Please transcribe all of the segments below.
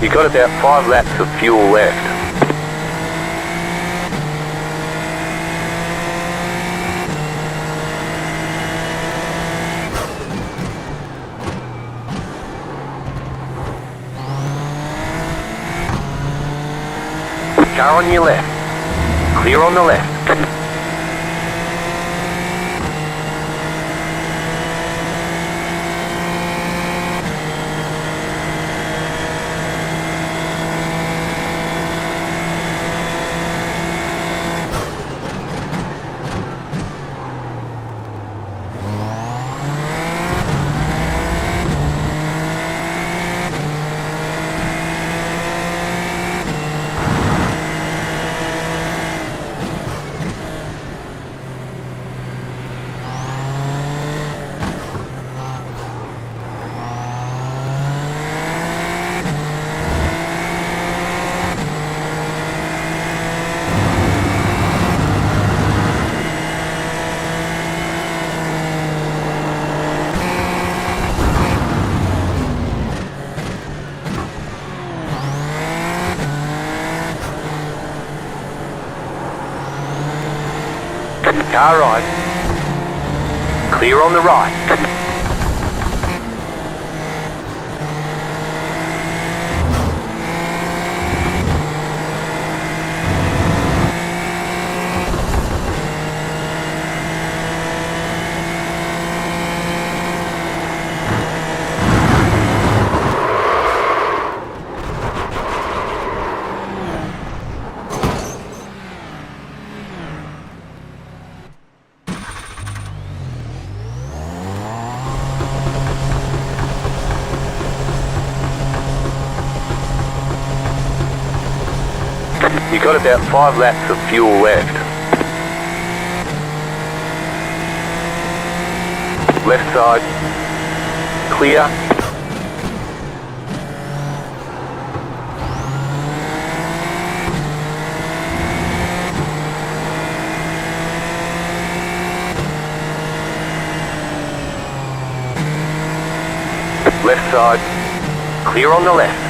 You got about 5 laps of fuel left. Car on your left. Clear on the left. Car right. Clear on the right. You got about 5 laps of fuel left. Left side. Clear. Left side. Clear on the left.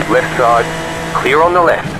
Left side, clear on the left.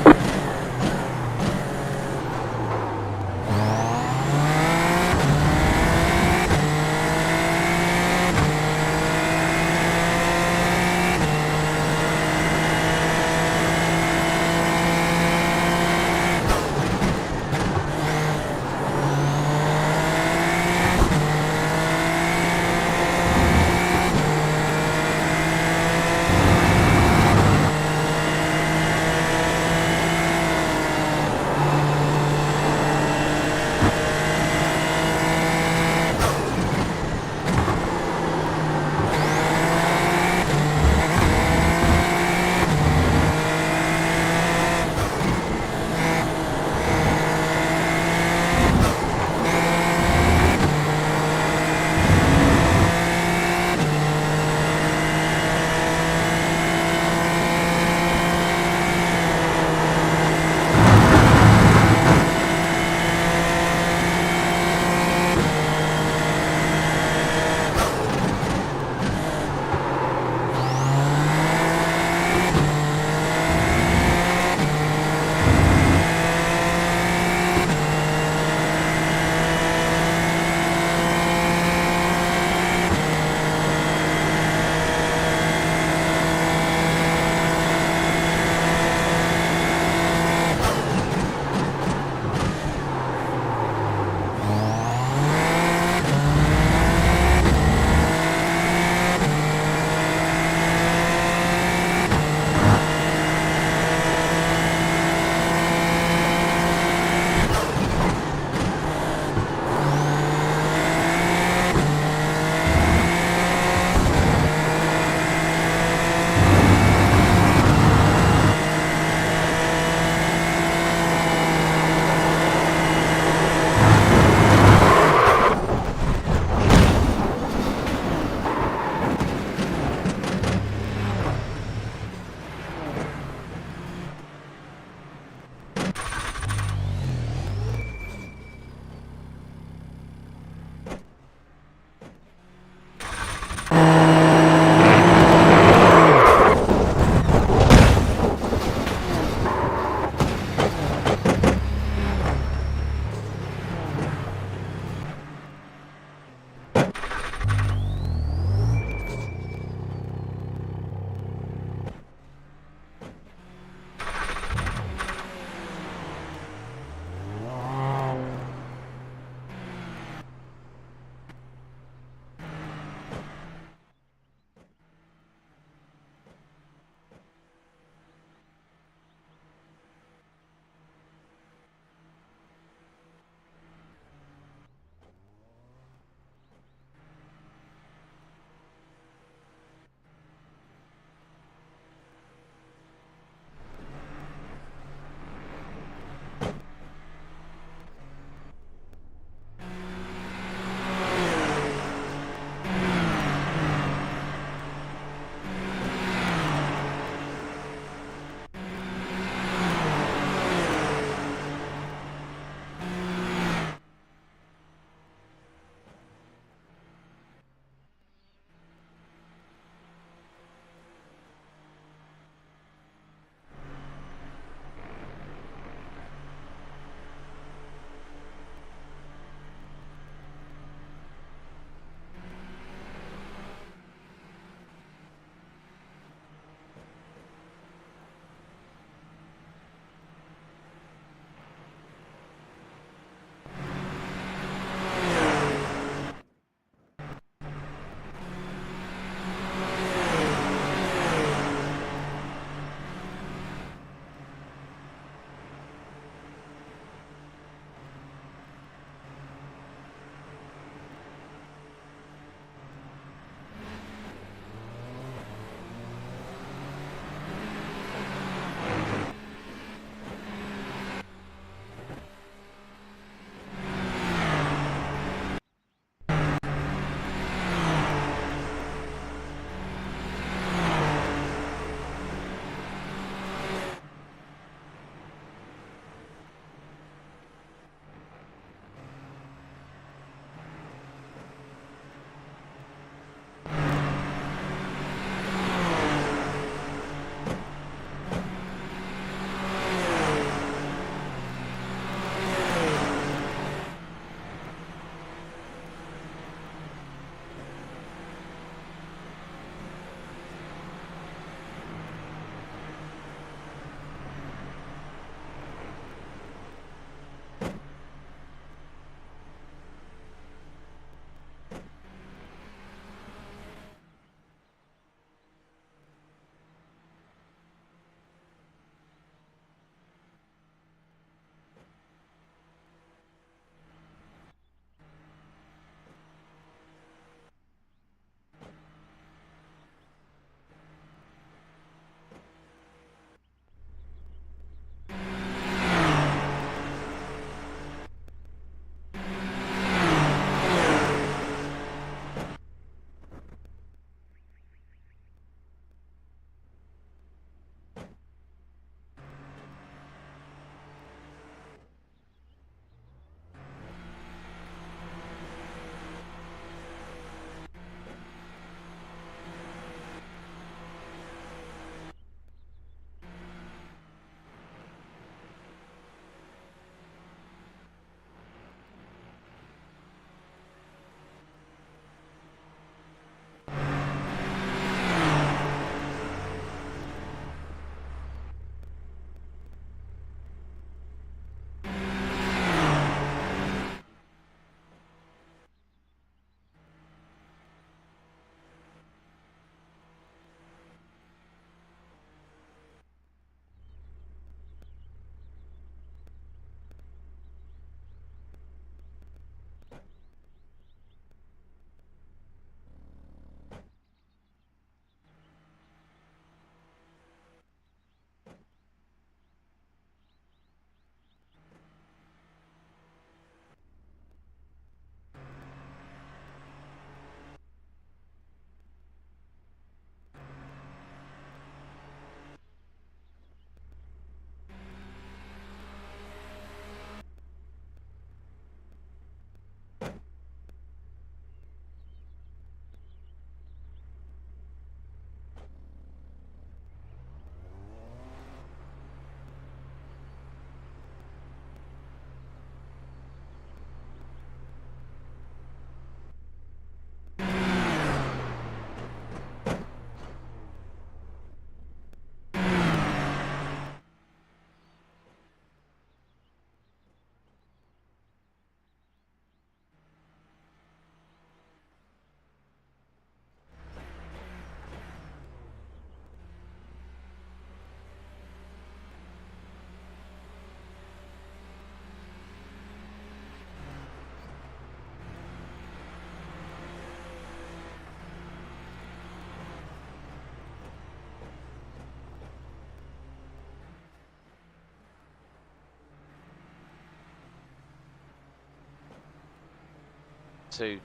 into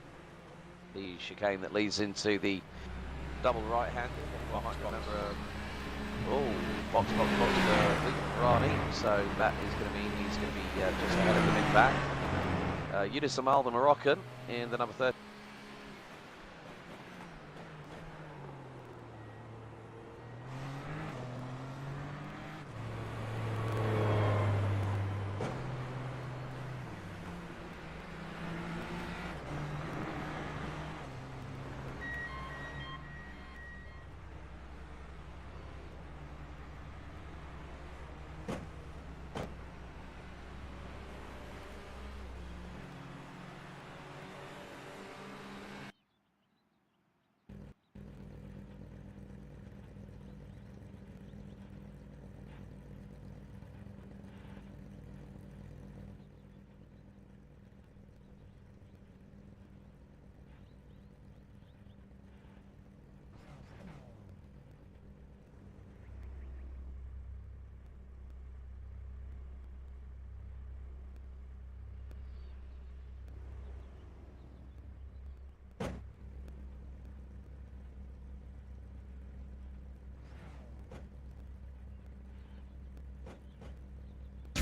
the chicane that leads into the double right-hander. Well, I might remember. Box to Ferrari. So that is going to mean he's going to be just ahead of him in back. Yunus Amal, the Moroccan, in the number 30.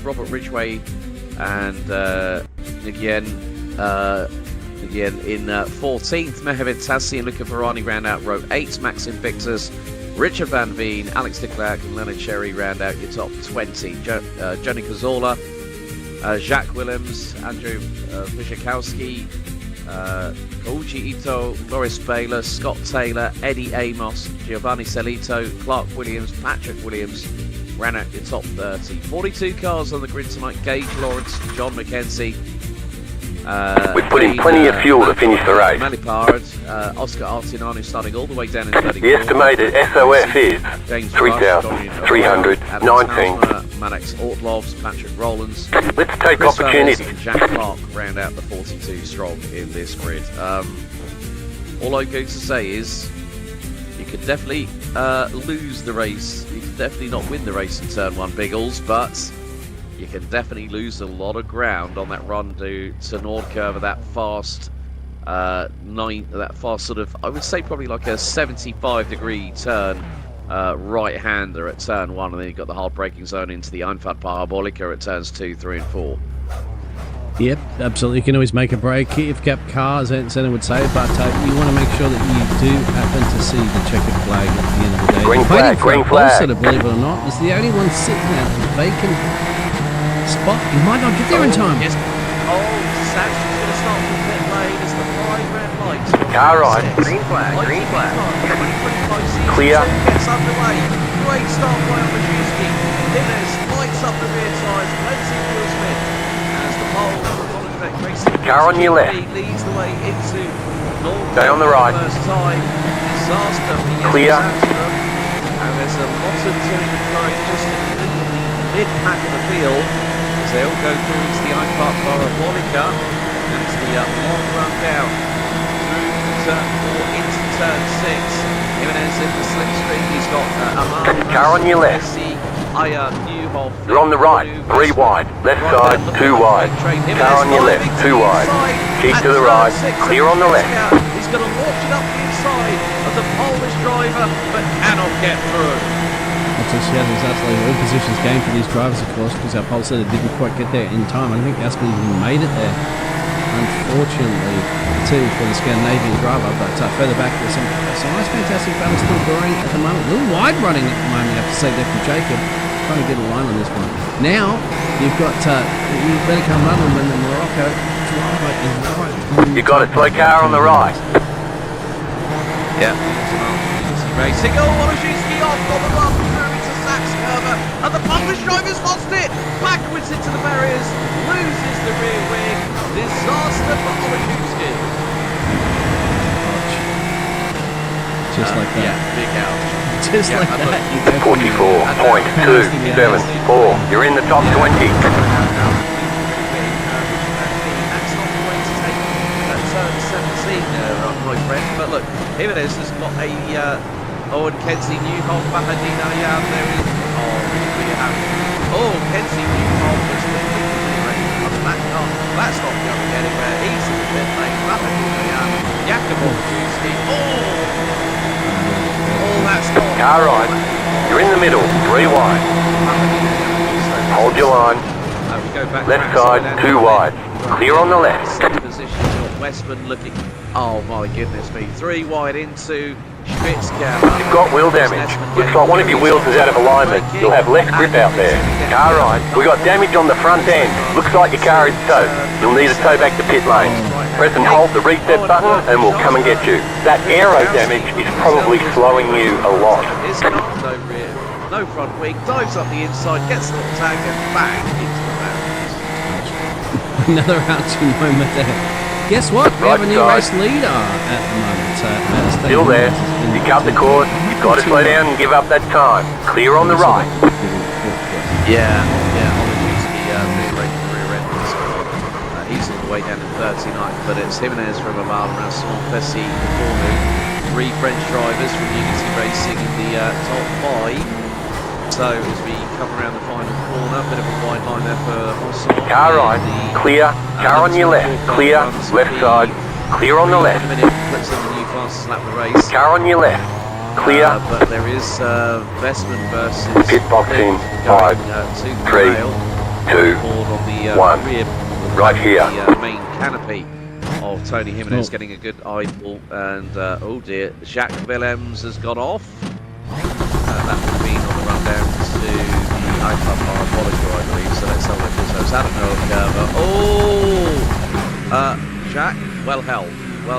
Robert Ridgway and again in 14th. Mehmet Tassi and Luca Varani round out row 8. Max Invictus, Richard Van Veen, Alex de Klerk and Leonard Cherry round out your top 20. Johnny Cazorla, Jacques Willems, Andrew Wyszykowski, Koichi Ito, Loris Baylor, Scott Taylor, Eddie Amos, Giovanni Celito, Clark Williams, Patrick Williams ran out your top 30. 42 cars on the grid tonight. Gage Lawrence, John McKenzie. We put in plenty of fuel to finish the race. Malipard, Oscar Artinano starting all the way down in 34. The estimated SOF is 3,319. Maddox Ortlovs, Patrick Rowlands. Let's take Chris opportunity. And Jack Clark round out the 42 strong in this grid. All I'm going to say is you could definitely lose the race. You can definitely not win the race in turn 1, Biggles, but you can definitely lose a lot of ground on that run to Nordkurve, that fast that fast sort of, I would say probably like a 75-degree turn right-hander at turn 1, and then you've got the hard braking zone into the Einfahrt Parabolica at turns 2, 3 and 4. Yep, absolutely. You can always make a break if you've got cars, as Senna would say, but you want to make sure that you do happen to see the checkered flag at the end of the day. Green flag, green flag. Believe it or not, is the only one sitting at the vacant spot. You might not get there in time. Yes. Sash is going to start from pit lane as the 5 red lights. Car right. Green flag, green flag. Clear. Gets underway. Great start by Omajuski. Jimenez lights up the rear tyres. Lindsay Will Smith as the pole for Volunteer Racing. Car on your left. Leads the way into North. Stay on the right. First time. Disaster for Clear. And there's a lot of doing and throwing just in the mid-pack of the field as they all go towards the Einfahrt Parabolica. And it's the long run down through turn 4 into turn 6. Jimenez in the slipstream. He's got Amar. Car on your left. Newhoff. You're on the right. 3 wide. Left side. 2 wide. Car on your left. 2 wide. Keep to the right. Clear on the left. He's going to launch it up the inside of the Polish driver, but cannot get through. There's absolutely all positions game for these drivers, of course, because our pole setter didn't quite get there in time. I think Aspen even made it there, unfortunately, too, for the Scandinavian driver. But further back, there's some nice, fantastic battles still brewing at the moment. A little wide running at the moment, I have to say, there from Jacob. Trying to get a line on this one. Now, you've got, you better come running when the Morocco driver is right. You got a slow car on the right. Yeah. Racing. Wojciechowski off on the run through into Sachs Curver, and the Polish driver's lost it. Backwards into the barriers, loses the rear wing. Disaster for Wojciechowski. Just like that. Yeah, big ouch. Just like that. 44.274. You're in the top 20. That's not the way to take turn 17, my friend. But look, here it is. Has got a Owen Kenzie Newhoff, Bahadina Yam. There is. Kenzie Newhoff is the back car. That's not going anywhere. He's pit lane, Oh, that's gone. Car right. You're in the middle, 3 wide. Hold your line. We go back Left side, 2 wide. Clear on the left. Position, Westman looking. Oh my goodness me. 3 wide into Spitzker. You've got wheel damage. Looks like one of your wheels is out of alignment. You'll have less grip out there. Car right. We got damage on the front end. Looks like your car is towed. You'll need to tow back to pit lane. Press and hold the reset button and we'll come and get you. That aero damage is probably slowing you a lot. It's not no rear, no front wing, dives up the inside, gets the little tag and bang into the mountains. Another ouchie moment there. Guess what? We have a new race leader at the moment. Still there. You cut the cord. You've got to slow down and give up that time. Clear on the right. Yeah, rear end. He's all the way down to 39th, but it's Jimenez from a mile around Small Fessy, Cornu. 3 French drivers from Unity Racing in the top 5. So as we come around the final corner, a bit of a wide line there for Hossel. Car right, clear. Car on your left, clear. Left side, clear on the left. Puts in the new fastest lap of the race. Car on your left, clear. But there is Vestman versus Pit boxing, 5, 3, 2, 1. Right here. The main canopy of Tony Jimenez getting a good eyeball, and oh dear, Jacques Willems has gone off. That would have been on the run down to the IGPFun F3, I believe. So let's have a look at those. Adam Noah. Jack, well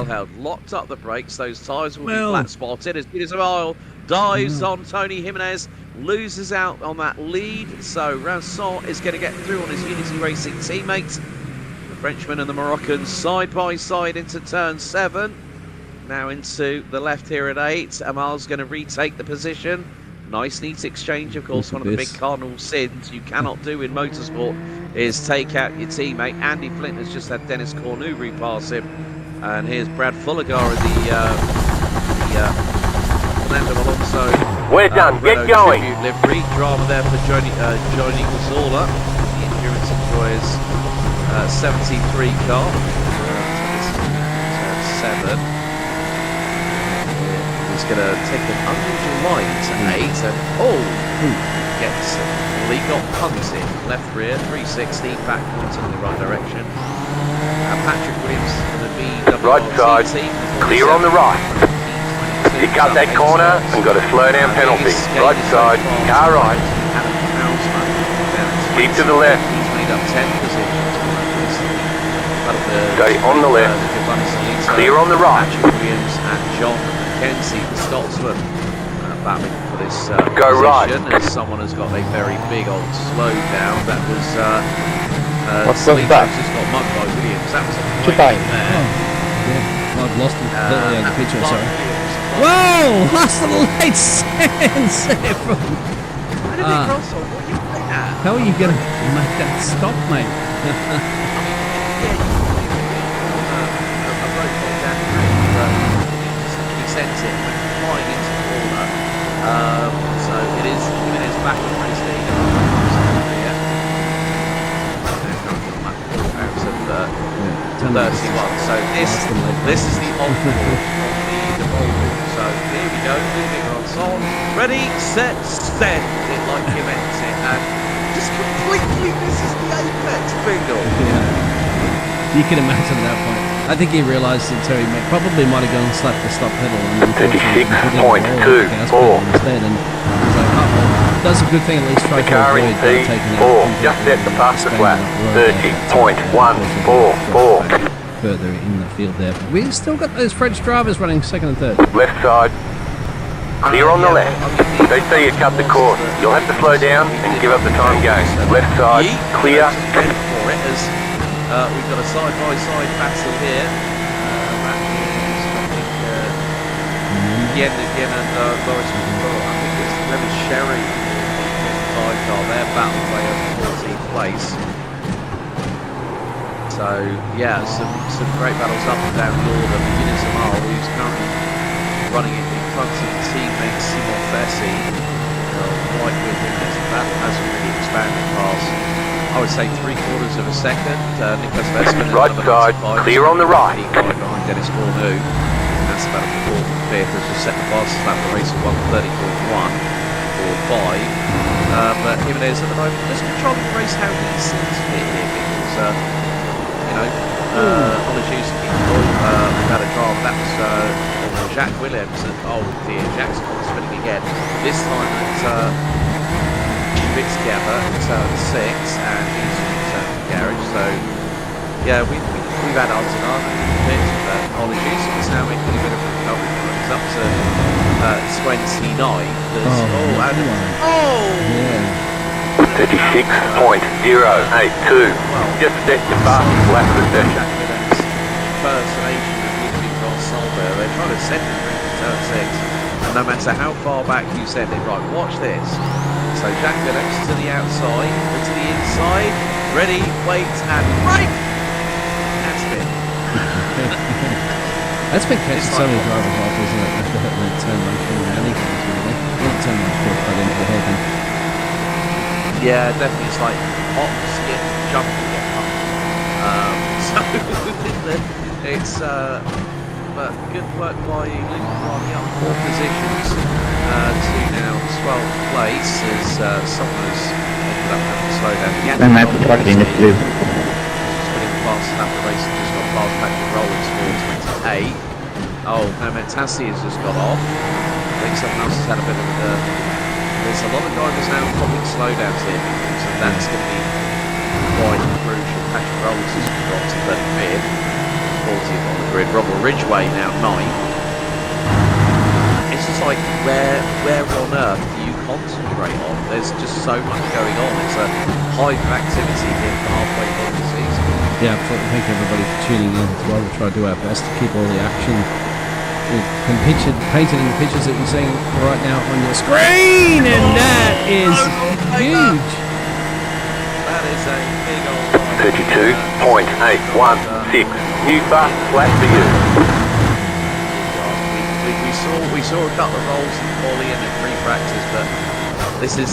held. Locked up the brakes. Those tyres will be flat spotted as Peter Zavile dives on Tony Jimenez, loses out on that lead. So Vincent is going to get through on his Unity Racing teammates. The Frenchman and the Moroccan side by side into turn 7. Now into the left here at 8. Amal's going to retake the position. Nice, neat exchange, of course. One of the big cardinal sins you cannot do in motorsport is take out your teammate. Andy Flint has just had Dennis Cornu repass him. And here's Brad Fulligar in the Fernando Alonso. We're done, get going. Livery. Drama there for Joni Cazorla. The Endurance Enjoyers 73 car. Turn 7. He's going to take an unusual line to 8 and gets he got punted left rear 360 back pointing in the right direction. Patrick Williams going to be right side, clear on the right. You cut that corner and got a slow down penalty. Right side, car right. Keep to the left. He's made up 10 positions. Stay on the left. Clear on the right. Patrick Williams and John Kenzie, the Scotsman, battling for this go position right. as someone has got a very big old slowdown. That was What's that? Just got mugged by Williams. That was a Goodbye. I've lost him completely on the picture, sorry. Whoa! Lost the late sense! How are you going to make that stop, mate? Sent it flying into the corner. So it is Jimenez back in race lead. Out of 31. So this is the ultimate from the ball. So here we go, moving on. Ready, set, stand. It like you meant it, and just completely misses the apex bingo. You can imagine at that point. I think he realised that Terry probably might have gone and slapped the stop pedal and unfortunately put it on the gas pedal instead. And he's like, oh, well, that's a good thing at least. Try to avoid taking P4 just set the fastest lap. 30.144. Further in the field there. But we've still got those French drivers running second and third. Left side, clear on the left. They say you cut the cord. You'll have to slow down and give up the time game. Left side, clear. We've got a side-by-side battle here. That is, I think, Yen and Loris. I think it's Lewis Sherry in the 5 car there, battle way over 14th place. So, yeah, some great battles up and down the order. Eunice Amal, who's currently running it in front of the teammate Simon Fessy, right with him. That hasn't really expanded past, I would say, say 3/4 of a second. Nicholas Vesman Right side, clear on the right. Behind Dennis Cornu. That's about a fourth and fifth. Has just set the fastest lap of the race at 1:30.1 or 5. But Jimenez at the moment just controlling the race how he seems fit here because, you know, apologies to people who've had a drama. That was Jack Williams. Oh dear, Jack's spinning again. This time at Spitzgabber at turn 6 and he's in the garage. So, yeah, we've had odds and odds a bit. Apologies. It's now making a bit of a recovery. It's up to 29. Yeah. 36.082. Just set your fastest lap of the session. First and Asian with Ross Solberg. They're trying to send it through to turn 6. And no matter how far back you send it, right, watch this. So Jack Phillips to the outside, to the inside, ready, wait, and right! That's it. That's been catching so many drivers off, isn't it? After hitting that turn motion and anything, really. Not turn motion, but into the head. Yeah, definitely. It's like hop, skip, jump, and get pumped. So it's but good work by Luke Ronnie up 4 positions to now 12th place as someone has ended up having to slow down. And that's the truck in the blue. Just putting the fastest lap of the race and just got past Patrick Rowlands for 28. Oh, Mehmet Tassi has just got off. I think someone else has had a bit of a... There's a lot of drivers now popping slowdowns here, so that's going to be quite crucial. Patrick Rowlands has got to 35th, 40th on the grid. Robert Ridgway now 9th. It's just like, where on earth do you concentrate on? There's just so much going on. It's a hive of activity here for halfway through the season. Yeah, absolutely. Thank everybody for tuning in as well. We'll try to do our best to keep all the action painted in the pictures that you're seeing right now on your screen, and that is huge. That is a big old 32.816. New fastest lap for you. We saw a couple of rolls in Polly and in refractors, but this is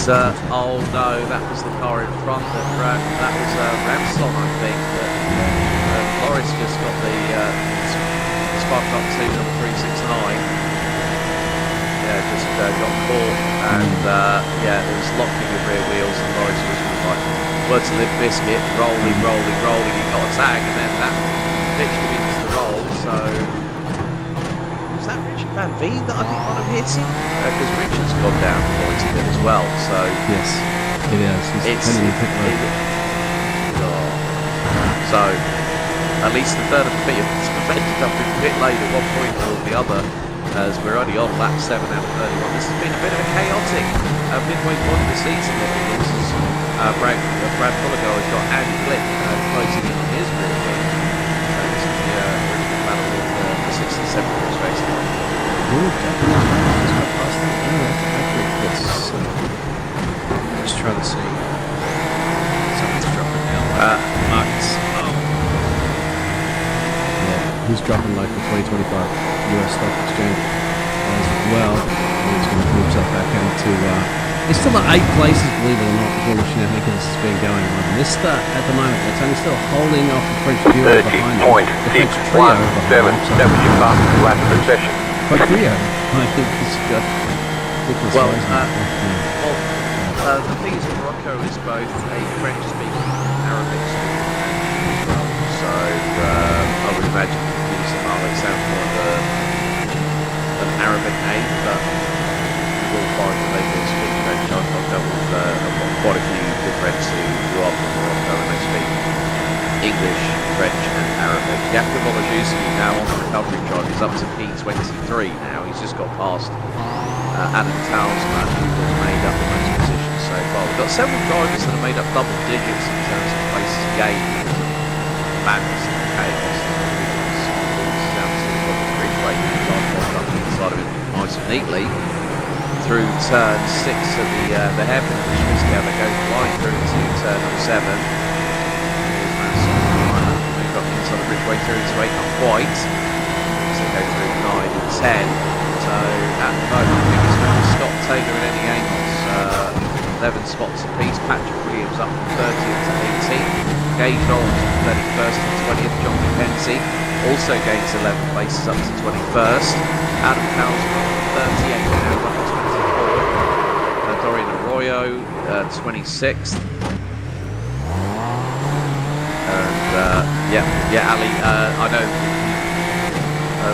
oh no, that was the car in front that was Ramson, I think. But Loris just got the Spark Up 2 number 369. Yeah, just got caught and yeah, there was locking of rear wheels and Loris was like words to Limp Biscuit, rolling, he got a tag and then that pitched him into the roll. So was that Richard Van Veen that I think might have hit him? Because Richard's gone down points a bit as well. So yes, it is. So at least the third and fifth ended up in pit lane at one point or the other, as we're only on lap 7 out of 31. This has been a bit of a chaotic midway point of the season. This is Brad Fulligo has got Andy Glick closing in on his rear wing. So this is the original battle of the 6th and 7th respectively. Just trying to see. Something's dropping now. Marcus. He's dropping like the 2025 US stock exchange as well. And he's going to move himself back into. He's still at 8 places, believe it or not, with all the shenanigans that's been going on. This start at the moment, it's only still holding off the French duo behind him. The French trio behind him. That was your fastest lap of the session. But trio, I think he's got Nicholas the thing is, Morocco is both a French-speaking and Arabic-speaking country as well. So I would imagine it sounds more of an Arabic name, but you will find that they will speak French. I've dealt with quite a few good friends who grew up in Morocco and they speak English, French and Arabic. Jakob Olajewski now on the recovery drive. He's up to P23 now. He's just got past Adam Talisman, who has made up the most positions so far. We've got several drivers that have made up double digits in terms of places gained. Madness and chaos. Inside of it nice and neatly through turn 6 of the hairpin of the Schmitzke goes flying through into turn number 7. We've got the inside of Ridgeway through into 8 not quite. So go through 9 and 10. So at the moment I think it's going to Scott Taylor and Eddie Amos 11 spots apiece. Patrick Williams up from 30th to 18th. Gage Knowles from 31st to 20th. John McKenzie also gains 11 places up to 21st. Adam Cowles from 38th now up to 24th. Dorian Arroyo 26th. And Ali, I know.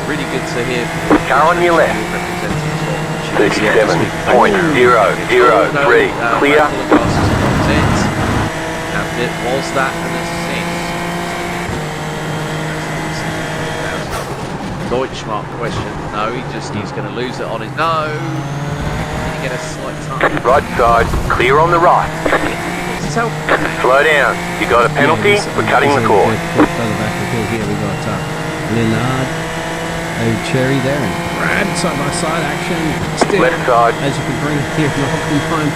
Really good to hear. Car on your left. 37.003. Clear. And it was that an assist? Deutschmark question. No, he's going to lose it on his. No! He get a slight time. Right side, clear on the right. Slow down. You got a penalty for cutting the course. Further back the hill here, we got Leonard O'Cherry there, and Brad side by side action. Still, Left side. as you can bring here from the Hockenheim.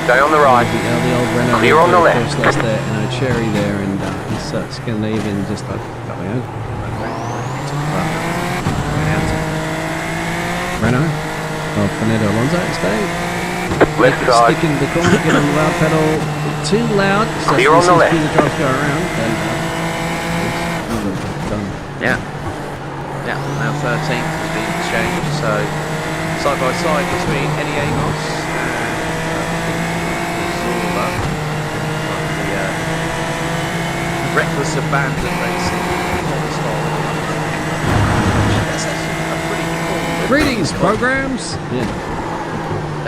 Stay on the right. The old Renault. Clear on the left. There, and O'Cherry there, and he's Scandinavian just like Renault. Oh, Fernando Alonso staying. Left side. Stick in the corner, get on the loud pedal. Too loud. So Clear on the left. The drives go around. And, done. Yeah, now 13th has been changed, so side by side between Eddie Amos and Zorba. The reckless abandon racing. That's actually a pretty cool. Greetings, programs. Yeah.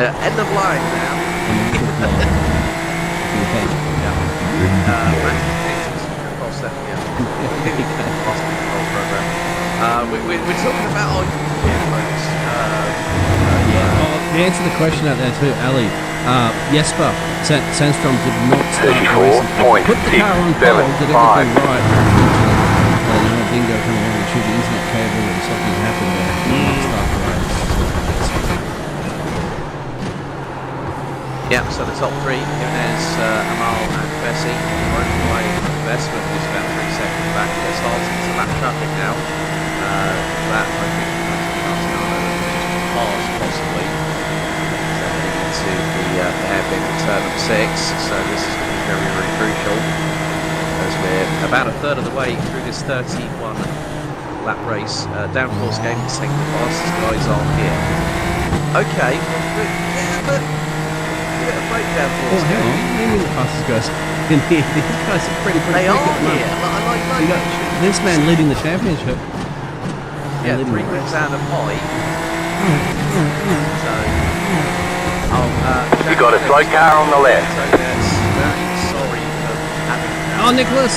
End of line now. We're talking about our The answer to the question out there too, Ali. Jesper Sandstrom did not start the race. Put the car on pole, did everything right. Bingo coming along and shoot the internet cable or something happened there. Start the race. Yeah, so the top three, Jimenez, Amal and Bessie, working away. Investment is about 3 seconds back. They're starting to lap traffic now. That, I think, pass possibly. So into the hairpin turn of 6. So this is going to be very, very crucial. As we're about a third of the way through this 31 lap race. Downforce Gaming saying the fastest guys are here. Okay, yeah, but a breakdown for us. Hang on, maybe the fastest guys in here. These guys are pretty They quick are at the moment. here. I like This man leading the championship. yeah, 3 minutes out of high. So, You got a slow car on the left. So yes, very sorry for having that. Oh, Nicholas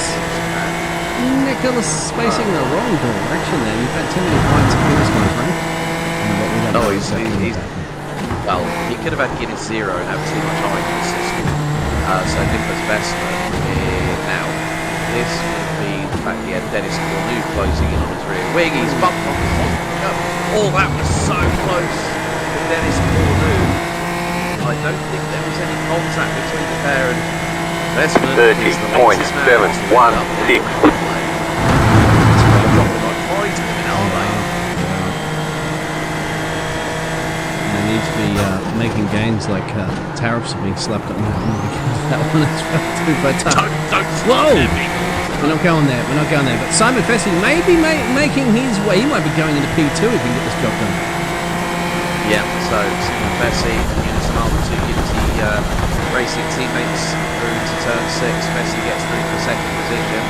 spacing the wrong direction there. You've had too many points to give this one, right? No, he's well, he could have had Guinness 0 and have too much iron in the system. So Nicholas Vestman now. This would be the fact he had Dennis Cornu closing in on his rear wing. He's bumped on the front. Oh, that was so close with Dennis Cornu. I don't think there was any contact between the pair, and Vestman is the latest man. 30.716. Need to be making gains like tariffs are being slapped on that one as well too. But whoa, we're not going there. But Simon Fessy may be making his way. He might be going into P2 if he can get this job done. Yeah. So Simon Fessy and Eunice Martin, 2 Unity racing teammates through to turn 6. Fessy gets through for second position.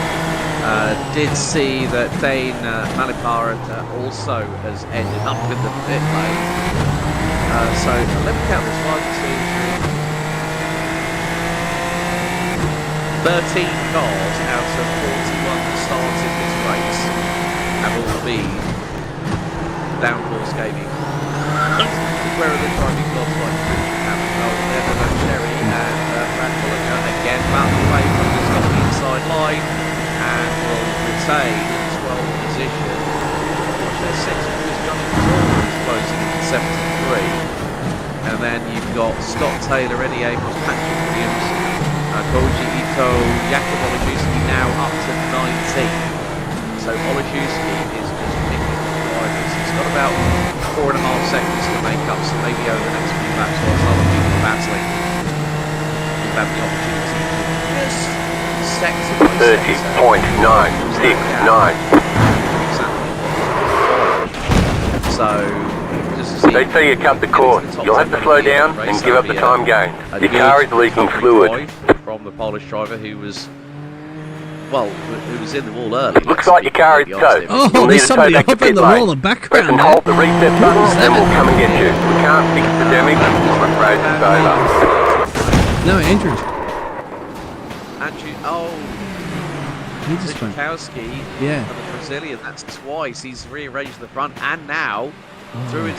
Did see that Dane Malipara also has ended up in the pit lane. So let me count this 1, 2, 3. 13 cars out of 41 that started this race have all been Downforce Gaming. Where are the driving gloves like Richard Hammond, Neville O'Cherry and Brad Bullocker again out of the way from the Scotland inside line and will retain 12th position. Watch their 6th is Johnny Zorba is closing in 73. And then you've got Scott Taylor, Eddie Amos, Patrick Williams, Koji Ito, Jakub Olszewski now up to 19. So Olszewski is just picking the drivers. He's got about 4.5 seconds to make up, so maybe over the next few laps whilst other people are battling. have had the opportunity to just sector by 30.969. So, just to see. They tell you cut the course. You'll have to slow down and give up the time gained. Your car is leaking fluid. From the Polish driver who was, well, who was in the wall early. Looks like your car is towed. Oh, You'll need there's a tow somebody back to up in pit the wall in lane. the Press background and there. hold the reset button and we'll come and get you. We can't fix the damage. I'm afraid it's over. No, Andrew. Andrew, oh, He just went. Zikowski, Yeah. the Brazilian, that's twice. He's rearranged the front and now through into